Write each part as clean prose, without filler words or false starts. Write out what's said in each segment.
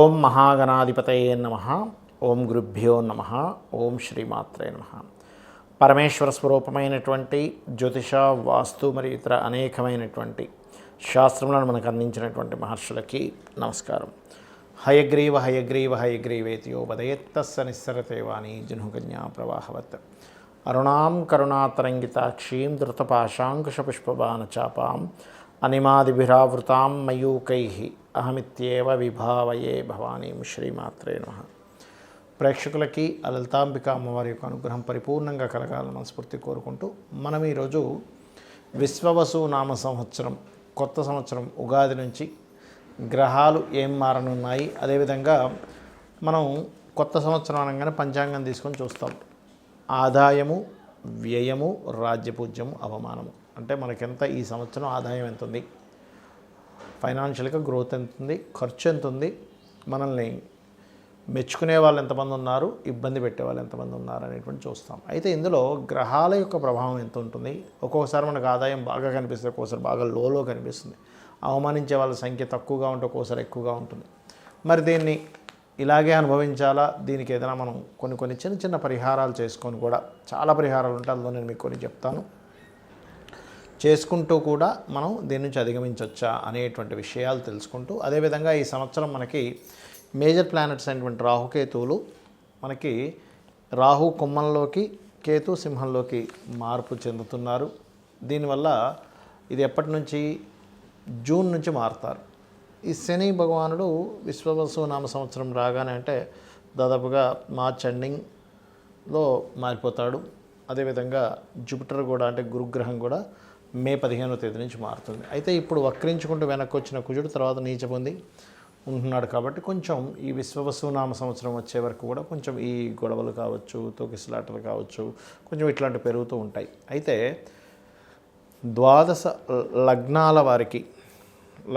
ఓం మహాగణాధిపతయే నమః. ఓం గురుభ్యో నమః. ఓం శ్రీమాత్రే నమః. పరమేశ్వర స్వరూపమైనటువంటి జ్యోతిష, వాస్తు మరియు ఇతర అనేకమైనటువంటి శాస్త్రములను మనకు అందించినటువంటి మహర్షులకి నమస్కారం. హయగ్రీవ హయగ్రీవ హయగ్రీవేతియో వదయత్తస్స నిస్సరతే వాణి జనుకన్యా ప్రవాహవత్. అరుణాం కరుణాతరంగితాక్షీం ధృతపాశాంకుశపుష్పబాణచాపాం అనిమాదిభిరావృతాం మయూకైః అహమిత్యేవ విభావయే భవానీం. శ్రీమాత్రే నమః. ప్రేక్షకులకి లలితాంబిక అమ్మవారి యొక్క అనుగ్రహం పరిపూర్ణంగా కలగాలని మనస్ఫూర్తి కోరుకుంటూ మనం ఈరోజు విశ్వవసు నామ సంవత్సరం కొత్త సంవత్సరం ఉగాది నుంచి గ్రహాలు ఏం మారనున్నాయి, అదేవిధంగా మనం కొత్త సంవత్సరం అనగానే పంచాంగం తీసుకొని చూస్తాం. ఆదాయము, వ్యయము, రాజ్యపూజ్యము, అవమానము. అంటే మనకెంత ఈ సంవత్సరం ఆదాయం ఎంత ఉంది, ఫైనాన్షియల్గా గ్రోత్ ఎంత ఉంది, ఖర్చు ఎంత ఉంది, మనల్ని మెచ్చుకునే వాళ్ళు ఎంతమంది ఉన్నారు, ఇబ్బంది పెట్టే వాళ్ళు ఎంతమంది ఉన్నారు అనేటువంటి చూస్తాం. అయితే ఇందులో గ్రహాల యొక్క ప్రభావం ఎంత ఉంటుంది. ఒక్కొక్కసారి మనకు ఆదాయం బాగా కనిపిస్తుంది, ఒక్కోసారి బాగా లోలో కనిపిస్తుంది. అవమానించే వాళ్ళ సంఖ్య తక్కువగా ఉంటే ఒక్కోసారి ఎక్కువగా ఉంటుంది. మరి దీన్ని ఇలాగే అనుభవించాలా, దీనికి ఏదైనా మనం కొన్ని చిన్న చిన్న పరిహారాలు చేసుకొని కూడా, చాలా పరిహారాలు ఉంటాయి, అందులో నేను మీకు కొన్ని చెప్తాను, చేసుకుంటూ కూడా మనం దీని నుంచి అధిగమించవచ్చా అనేటువంటి విషయాలు తెలుసుకుంటూ, అదేవిధంగా ఈ సంవత్సరం మనకి మేజర్ ప్లానెట్స్ అయినటువంటి రాహుకేతువులు మనకి రాహు కుంభంలోకి, కేతు సింహంలోకి మార్పు చెందుతున్నారు. దీనివల్ల ఇది ఎప్పటి నుంచి, జూన్ నుంచి మారుతారు. ఈ శని భగవానుడు విశ్వవసు నామ సంవత్సరం రాగానే అంటే దాదాపుగా మార్చ్ ఎండింగ్లో మారిపోతాడు. అదేవిధంగా జూపిటర్ కూడా అంటే గురుగ్రహం కూడా మే 15వ తేదీ నుంచి మారుతుంది. అయితే ఇప్పుడు వక్రించుకుంటూ వెనక్కి వచ్చిన కుజుడు తర్వాత నీచ పొంది ఉంటున్నాడు. కాబట్టి కొంచెం ఈ విశ్వవసు నామ సంవత్సరం వచ్చే వరకు కూడా కొంచెం ఈ గొడవలు కావచ్చు, తోకిసలాటలు కావచ్చు, కొంచెం ఇట్లాంటివి పెరుగుతూ ఉంటాయి. అయితే 12 లగ్నాల వారికి,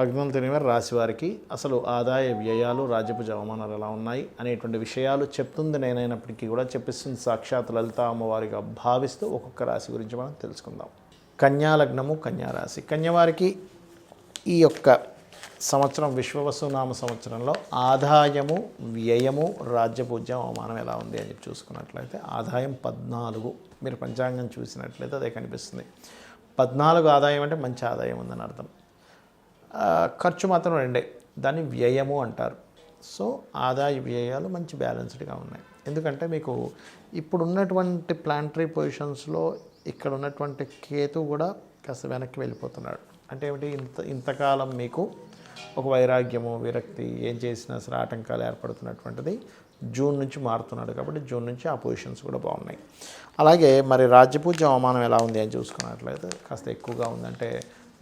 లగ్నం తెలియని రాశి వారికి అసలు ఆదాయ వ్యయాలు, రాజ్యపు అవమానాలు ఎలా ఉన్నాయి అనేటువంటి విషయాలు చెప్తుంది నేనైనప్పటికీ కూడా చెప్పిస్తుంది సాక్షాత్ లలిత అమ్మవారిగా భావిస్తూ ఒక్కొక్క రాశి గురించి మనం తెలుసుకుందాం. కన్యా లగ్నము, కన్యా రాశి. కన్యవారికి ఈ యొక్క సంవత్సరం విశ్వవసు నామ సంవత్సరంలో ఆదాయము, వ్యయము, రాజ్యపూజ్యం, అవమానం ఎలా ఉంది అని చూసుకున్నట్లయితే ఆదాయం 14. మీరు పంచాంగం చూసినట్లయితే అదే కనిపిస్తుంది. 14 ఆదాయం అంటే మంచి ఆదాయం ఉందని అర్థం. ఖర్చు మాత్రం 2, దాన్ని వ్యయము అంటారు. సో ఆదాయ వ్యయాలు మంచి బ్యాలెన్స్డ్గా ఉన్నాయి. ఎందుకంటే మీకు ఇప్పుడు ఉన్నటువంటి ప్లానటరీ పొజిషన్స్లో ఇక్కడ ఉన్నటువంటి కేతు కూడా కాస్త వెనక్కి వెళ్ళిపోతున్నాడు. అంటే ఏమిటి, ఇంతకాలం మీకు ఒక వైరాగ్యము, విరక్తి, ఏం చేసినా సరే ఆటంకాలు ఏర్పడుతున్నటువంటిది జూన్ నుంచి మారుతున్నాడు. కాబట్టి జూన్ నుంచి ఆ పొజిషన్స్ కూడా బాగున్నాయి. అలాగే మరి రాజ్యపూజ్య అవమానం ఎలా ఉంది అని చూసుకున్నట్లయితే కాస్త ఎక్కువగా ఉందంటే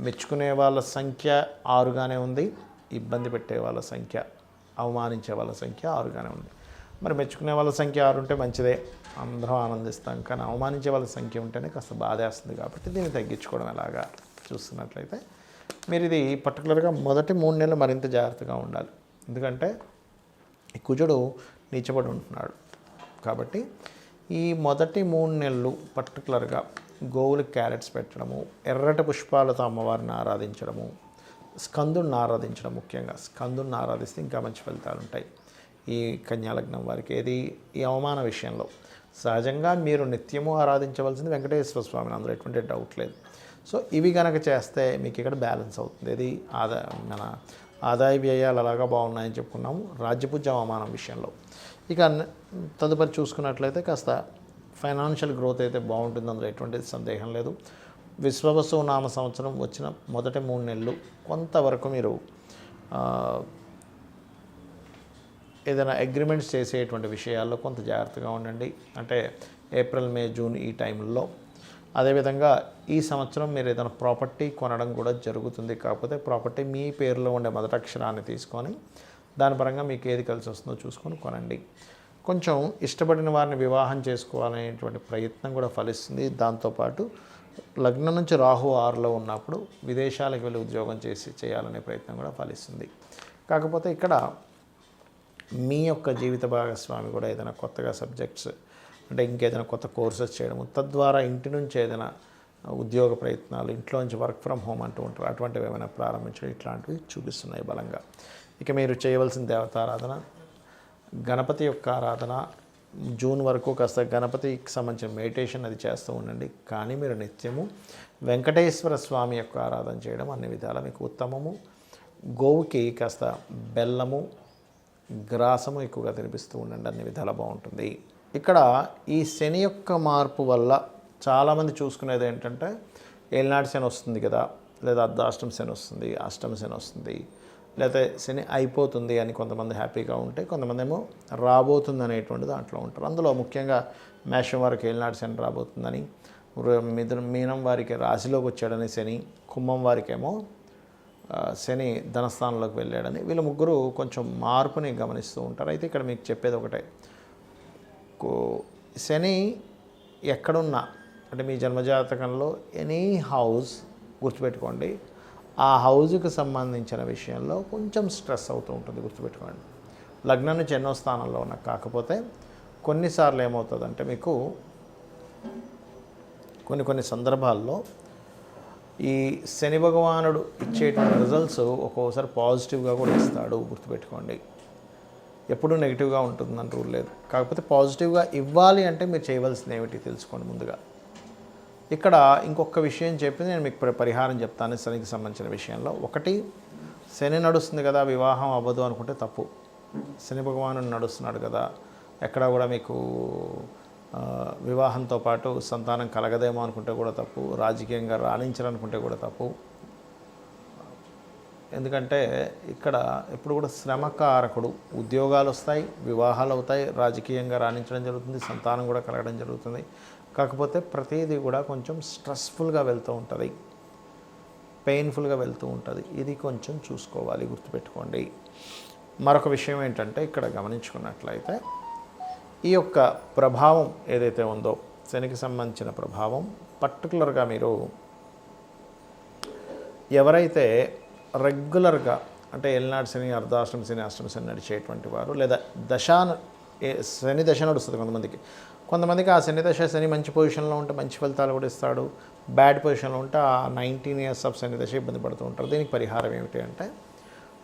మెచ్చుకునే వాళ్ళ సంఖ్య 6గానే ఉంది, ఇబ్బంది పెట్టే వాళ్ళ సంఖ్య, అవమానించే వాళ్ళ సంఖ్య 6గానే ఉంది. మరి మెచ్చుకునే వాళ్ళ సంఖ్య 6 ఉంటే మంచిదే, అందరం ఆనందిస్తాం. కానీ అవమానించే వాళ్ళ సంఖ్య ఉంటేనే కాస్త బాధేస్తుంది. కాబట్టి దీన్ని తగ్గించుకోవడం ఎలాగా చూస్తున్నట్లయితే మీరు ఇది పర్టికులర్గా మొదటి 3 నెలలు మరింత జాగ్రత్తగా ఉండాలి. ఎందుకంటే ఈ కుజుడు నీచబడి ఉంటున్నాడు. కాబట్టి ఈ మొదటి 3 నెలలు పర్టికులర్గా గోవులకు క్యారెట్స్ పెట్టడము, ఎర్రటి పుష్పాలతో అమ్మవారిని ఆరాధించడము, స్కందుని ఆరాధించడం, ముఖ్యంగా స్కందుని ఆరాధిస్తే ఇంకా మంచి ఫలితాలు ఉంటాయి ఈ కన్యాలగ్నం వారికి. ఏది ఈ అవమాన విషయంలో సహజంగా మీరు నిత్యము ఆరాధించవలసింది వెంకటేశ్వర స్వామిని, అందులో ఎటువంటి డౌట్ లేదు. సో ఇవి కనుక చేస్తే మీకు ఇక్కడ బ్యాలెన్స్ అవుతుంది. ఇది మన ఆదాయ వ్యయాలు అలాగా బాగున్నాయని చెప్పుకున్నాము. రాజ్యపూజ్య అవమానం విషయంలో ఇక తదుపరి చూసుకున్నట్లయితే కాస్త ఫైనాన్షియల్ గ్రోత్ అయితే బాగుంటుంది, అందులో ఎటువంటి సందేహం లేదు. విశ్వవసు నామ సంవత్సరం వచ్చిన మొదటి 3 నెలలు కొంతవరకు మీరు ఏదైనా అగ్రిమెంట్స్ చేసేటువంటి విషయాల్లో కొంత జాగ్రత్తగా ఉండండి. అంటే ఏప్రిల్, మే, జూన్ ఈ టైంలో. అదేవిధంగా ఈ సంవత్సరం మీరు ఏదైనా ప్రాపర్టీ కొనడం కూడా జరుగుతుంది. కాకపోతే ప్రాపర్టీ మీ పేరులో ఉండే మొదటి అక్షరాన్ని తీసుకొని దాని పరంగా మీకు ఏది కలిసి వస్తుందో చూసుకొని కొనండి. కొంచెం ఇష్టపడిన వారిని వివాహం చేసుకోవాలనేటువంటి ప్రయత్నం కూడా ఫలిస్తుంది. దాంతోపాటు లగ్నం నుంచి రాహు 6లో ఉన్నప్పుడు విదేశాలకు వెళ్ళి ఉద్యోగం చేయాలనే ప్రయత్నం కూడా ఫలిస్తుంది. కాకపోతే ఇక్కడ మీ యొక్క జీవిత భాగస్వామి కూడా ఏదైనా కొత్తగా సబ్జెక్ట్స్ అంటే ఇంకేదైనా కొత్త కోర్సెస్ చేయడము, తద్వారా ఇంటి నుంచి ఏదైనా ఉద్యోగ ప్రయత్నాలు, ఇంట్లో నుంచి వర్క్ ఫ్రమ్ హోమ్ అంటూ ఉంటారు, అటువంటివి ఏమైనా ప్రారంభించడం, ఇట్లాంటివి చూపిస్తున్నాయి బలంగా. ఇక మీరు చేయవలసిన దేవతారాధన గణపతి యొక్క ఆరాధన. జూన్ వరకు కాస్త గణపతికి సంబంధించిన మెడిటేషన్ అది చేస్తూ ఉండండి. కానీ మీరు నిత్యము వెంకటేశ్వర స్వామి యొక్క ఆరాధన చేయడం అన్ని విధాలా మీకు ఉత్తమము. గోవుకి కాస్త బెల్లము గ్రాసము ఎక్కువగా తినిపిస్తూ ఉండండి, అన్ని విధాలా బాగుంటుంది. ఇక్కడ ఈ శని యొక్క మార్పు వల్ల చాలామంది చూసుకునేది ఏంటంటే ఏలినాటి శని వస్తుంది కదా, లేదా అర్ధాష్టమ శని వస్తుంది, అష్టమ శని వస్తుంది, లేకపోతే శని అయిపోతుంది అని కొంతమంది హ్యాపీగా ఉంటే, కొంతమంది ఏమో రాబోతుంది అనేటువంటి దాంట్లో ఉంటారు. అందులో ముఖ్యంగా మేషం వారికి ఏలినాటి శని రాబోతుందని, మీనం వారికి రాశిలోకి వచ్చాడని శని, కుంభం వారికేమో శని ధనస్థానంలోకి వెళ్ళాడని, వీళ్ళ ముగ్గురు కొంచెం మార్పుని గమనిస్తూ ఉంటారు. అయితే ఇక్కడ మీకు చెప్పేది ఒకటే, శని ఎక్కడున్నా అంటే మీ జన్మజాతకంలో ఎనీ హౌస్ గుర్తుపెట్టుకోండి, ఆ హౌజ్కి సంబంధించిన విషయంలో కొంచెం స్ట్రెస్ అవుతూ ఉంటుంది, గుర్తుపెట్టుకోండి. లగ్నం నుంచి ఎన్నో స్థానంలో ఉన్న కాకపోతే కొన్నిసార్లు ఏమవుతుందంటే మీకు కొన్ని సందర్భాల్లో ఈ శని భగవానుడు ఇచ్చేటువంటి రిజల్ట్స్ ఒక్కోసారి పాజిటివ్గా కూడా ఇస్తాడు, గుర్తుపెట్టుకోండి. ఎప్పుడూ నెగిటివ్గా ఉంటుందని రూల్ లేదు. కాకపోతే పాజిటివ్గా ఇవ్వాలి అంటే మీరు చేయవలసింది ఏమిటి తెలుసుకోండి ముందుగా. ఇక్కడ ఇంకొక విషయం చెప్పి నేను మీకు పరిహారం చెప్తాను శనికి సంబంధించిన విషయంలో. ఒకటి, శని నడుస్తుంది కదా వివాహం అవ్వదు అనుకుంటే తప్పు. శని భగవానుడు నడుస్తున్నాడు కదా, ఎక్కడ కూడా మీకు వివాహంతో పాటు సంతానం కలగదేమో అనుకుంటే కూడా తప్పు. రాజకీయంగా రాణించాలనుకుంటే కూడా తప్పు. ఎందుకంటే ఇక్కడ ఎప్పుడు కూడా శ్రమకారకుడు. ఉద్యోగాలు వస్తాయి, వివాహాలు అవుతాయి, రాజకీయంగా రాణించడం జరుగుతుంది, సంతానం కూడా కలగడం జరుగుతుంది. కాకపోతే ప్రతిదీ కూడా కొంచెం స్ట్రెస్ఫుల్గా వెళ్తూ ఉంటుంది, పెయిన్ఫుల్గా వెళ్తూ ఉంటుంది. ఇది కొంచెం చూసుకోవాలి, గుర్తుపెట్టుకోండి. మరొక విషయం ఏంటంటే ఇక్కడ గమనించుకున్నట్లయితే ఈ యొక్క ప్రభావం ఏదైతే ఉందో శనికి సంబంధించిన ప్రభావం, పర్టికులర్గా మీరు ఎవరైతే రెగ్యులర్గా అంటే ఏలినాటి శని, అర్ధాష్టమ శని, అష్టమ శని నడిచేటువంటి వారు, లేదా శని దశ నడుస్తుంది కొంతమందికి ఆ శని దశ, శని మంచి పొజిషన్లో ఉంటే మంచి ఫలితాలు కూడా ఇస్తాడు, బ్యాడ్ పొజిషన్లో ఉంటే ఆ 19 years ఆఫ్ శని దశ ఇబ్బంది పడుతూ ఉంటారు. దీనికి పరిహారం ఏమిటి అంటే,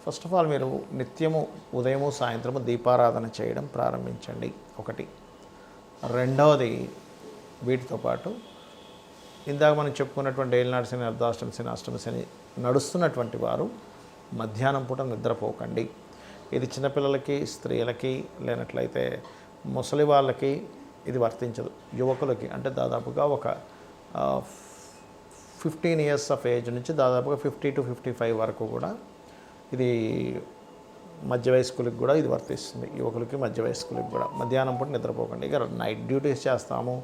ఫస్ట్ ఆఫ్ ఆల్ మీరు నిత్యము ఉదయము సాయంత్రము దీపారాధన చేయడం ప్రారంభించండి, ఒకటి. రెండవది, వీటితో పాటు ఇందాక మనం చెప్పుకున్నటువంటి ఏలినాటి శని, అర్ధాష్టమ శని, అష్టమ శని నడుస్తున్నటువంటి వారు మధ్యాహ్నం పూట నిద్రపోకండి. ఇది చిన్నపిల్లలకి, స్త్రీలకి, లేనట్లయితే ముసలి వాళ్ళకి ఇది వర్తించదు. యువకులకి అంటే దాదాపుగా ఒక 15 years ఆఫ్ ఏజ్ నుంచి దాదాపుగా 50 to 55 వరకు కూడా ఇది మధ్య వయస్కులకి కూడా ఇది వర్తిస్తుంది. యువకులకి, మధ్య వయస్కులకి కూడా మధ్యాహ్నం పూట నిద్రపోకండి. ఇక నైట్ డ్యూటీస్ చేస్తాము,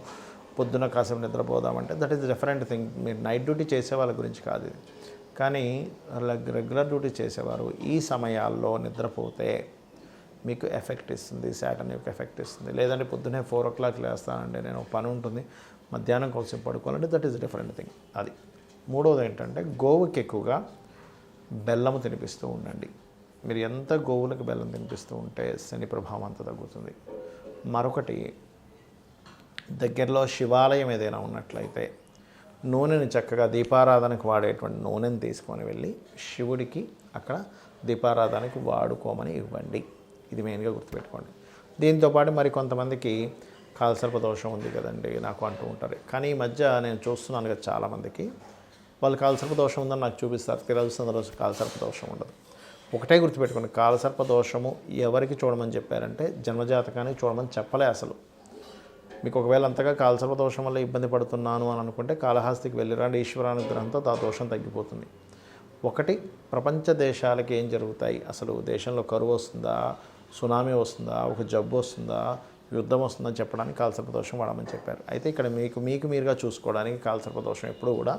పొద్దున కాసేపు నిద్రపోదామంటే దట్ ఈస్ డిఫరెంట్ థింగ్. మీరు నైట్ డ్యూటీ చేసే వాళ్ళ గురించి కాదు ఇది. కానీ రెగ్యులర్ డ్యూటీ చేసేవారు ఈ సమయాల్లో నిద్రపోతే మీకు ఎఫెక్ట్ ఇస్తుంది, శాటర్న్ యొక్క ఎఫెక్ట్ ఇస్తుంది. లేదంటే పొద్దున్నే 4 o'clock లేస్తానంటే నేను పని ఉంటుంది, మధ్యాహ్నం కోసం పడుకోవాలంటే దట్ ఈస్ డిఫరెంట్ థింగ్. అది. మూడవది ఏంటంటే గోవుకి ఎక్కువగా బెల్లము తినిపిస్తూ ఉండండి. మీరు ఎంత గోవులకు బెల్లం తినిపిస్తూ ఉంటే శని ప్రభావం అంత తగ్గుతుంది. మరొకటి, దగ్గరలో శివాలయం ఏదైనా ఉన్నట్లయితే నూనెని చక్కగా దీపారాధనకు వాడేటువంటి నూనెని తీసుకొని వెళ్ళి శివుడికి అక్కడ దీపారాధనకి వాడుకోమని ఇవ్వండి. ఇది మెయిన్గా గుర్తుపెట్టుకోండి. దీంతోపాటు మరి కొంతమందికి కాలసర్ప దోషం ఉంది కదండి నాకు అంటూ ఉంటారు. కానీ ఈ మధ్య నేను చూస్తున్నాను కదా చాలామందికి వాళ్ళు కాలసర్ప దోషం ఉందని నాకు చూపిస్తారు. తిరగలసిన రోజు కాలసర్ప దోషం ఉండదు. ఒకటే గుర్తుపెట్టుకోండి, కాలసర్ప దోషము ఎవరికి చూడమని చెప్పారంటే జన్మజాతకానికి చూడమని చెప్పలే అసలు. మీకు ఒకవేళ అంతగా కాలసర్ప దోషం వల్ల ఇబ్బంది పడుతున్నాను అని అనుకుంటే కాళహస్తికి వెళ్ళిరండి, ఈశ్వరానుగ్రహంతో ఆ దోషం తగ్గిపోతుంది. ఒకటి, ప్రపంచ దేశాలకి ఏం జరుగుతాయి, అసలు దేశంలో కరువు వస్తుందా, సునామీ వస్తుందా, ఒక జబ్బు వస్తుందా, యుద్ధం వస్తుందని చెప్పడానికి కాలసర్ప దోషం వాడమని చెప్పారు. అయితే ఇక్కడ మీకు మీరుగా చూసుకోవడానికి కాలసర్ప దోషం ఎప్పుడు కూడా,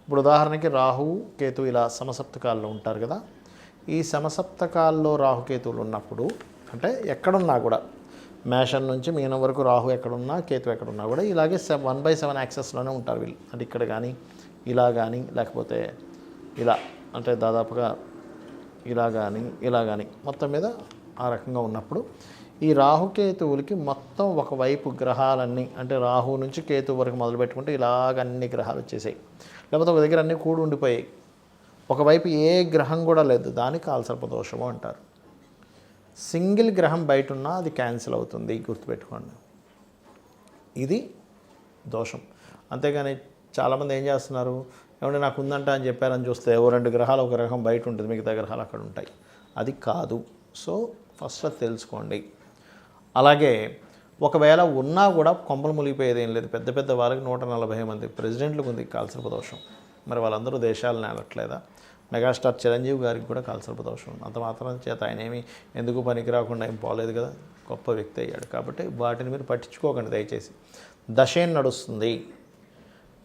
ఇప్పుడు ఉదాహరణకి రాహువు కేతు ఇలా సమసప్తకాల్లో ఉంటారు కదా, ఈ సమసప్తకాల్లో రాహుకేతువులు ఉన్నప్పుడు అంటే ఎక్కడున్నా కూడా మేషం నుంచి మీనం వరకు రాహు ఎక్కడున్నా కేతు ఎక్కడున్నా కూడా ఇలాగే 1/7 యాక్సెస్లోనే ఉంటారు వీళ్ళు. అంటే ఇక్కడ కానీ ఇలా కానీ లేకపోతే ఇలా అంటే దాదాపుగా ఇలా కానీ మొత్తం మీద ఆ రకంగా ఉన్నప్పుడు ఈ రాహుకేతువులకి మొత్తం ఒకవైపు గ్రహాలన్నీ అంటే రాహు నుంచి కేతు వరకు మొదలు పెట్టుకుంటే ఇలాగ అన్ని గ్రహాలు వచ్చేసాయి, లేకపోతే ఒక దగ్గర అన్నీ కూడి ఉండిపోయాయి, ఒకవైపు ఏ గ్రహం కూడా లేదు, దానికి కాలసర్ప దోషము అంటారు. సింగిల్ గ్రహం బయట ఉన్నా అది క్యాన్సిల్ అవుతుంది, గుర్తుపెట్టుకోండి. ఇది దోషం. అంతేగాని చాలామంది ఏం చేస్తున్నారు, ఏమంటే నాకు ఉందంట అని చెప్పారని చూస్తే ఓ 2 గ్రహాలు ఒక గ్రహం బయట ఉంటుంది, మిగతా గ్రహాలు అక్కడ ఉంటాయి. అది కాదు. సో ఫస్ట్ అది తెలుసుకోండి. అలాగే ఒకవేళ ఉన్నా కూడా కొంపలు మునిగిపోయేది ఏం లేదు. పెద్ద పెద్ద వాళ్ళకి 140 మంది ప్రెసిడెంట్లకు ఉంది కాల్సర్ప దోషం. మరి వాళ్ళందరూ దేశాలను ఏలట్లేదా? మెగాస్టార్ చిరంజీవి గారికి కూడా కాల్సర్ప దోషం. అంత మాత్రం చేత ఆయన ఏమి ఎందుకు పనికి రాకుండా ఏం పోలేదు కదా, గొప్ప వ్యక్తి అయ్యాడు. కాబట్టి వాటిని మీరు పట్టించుకోకండి దయచేసి. దశేం నడుస్తుంది,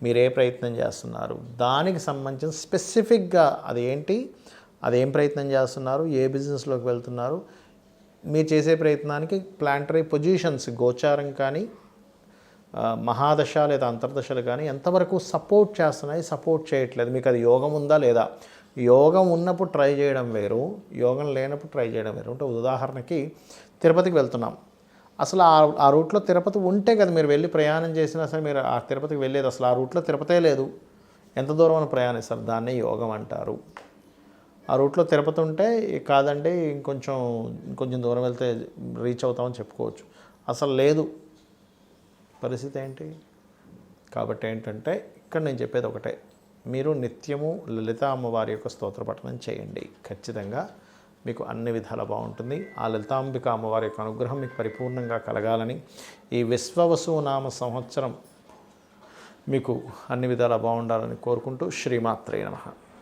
మీరు ఏ ప్రయత్నం చేస్తున్నారు, దానికి సంబంధించిన స్పెసిఫిక్గా అది ఏంటి, అదేం ప్రయత్నం చేస్తున్నారు, ఏ బిజినెస్లోకి వెళ్తున్నారు, మీరు చేసే ప్రయత్నానికి ప్లాంటరీ పొజిషన్స్ గోచారం కానీ మహాదశ లేదా అంతర్దశలు కానీ ఎంతవరకు సపోర్ట్ చేస్తున్నాయి, సపోర్ట్ చేయట్లేదు, మీకు అది యోగం ఉందా లేదా. యోగం ఉన్నప్పుడు ట్రై చేయడం వేరు, యోగం లేనప్పుడు ట్రై చేయడం వేరు. అంటే ఉదాహరణకి తిరుపతికి వెళ్తున్నాం, అసలు ఆ రూట్లో తిరుపతి ఉంటే కదా మీరు వెళ్ళి ప్రయాణం చేసినా సరే మీరు ఆ తిరుపతికి వెళ్ళేది. అసలు ఆ రూట్లో తిరుపతే లేదు, ఎంత దూరం అని ప్రయాణిస్తారు, దాన్నే యోగం అంటారు. ఆ రూట్లో తిరుపతి ఉంటే కాదండి ఇంకొంచెం దూరం వెళ్తే రీచ్ అవుతామని చెప్పుకోవచ్చు. అసలు లేదు, పరిస్థితి ఏంటి? కాబట్టి ఏంటంటే ఇక్కడ నేను చెప్పేది ఒకటే, మీరు నిత్యము లలిత అమ్మవారి యొక్క స్తోత్ర పఠనం చేయండి. ఖచ్చితంగా మీకు అన్ని విధాలా బాగుంటుంది. ఆ లలితాంబిక అమ్మవారి యొక్క అనుగ్రహం మీకు పరిపూర్ణంగా కలగాలని, ఈ విశ్వవసు నామ సంవత్సరం మీకు అన్ని విధాలా బాగుండాలని కోరుకుంటూ శ్రీమాత్రే నమః.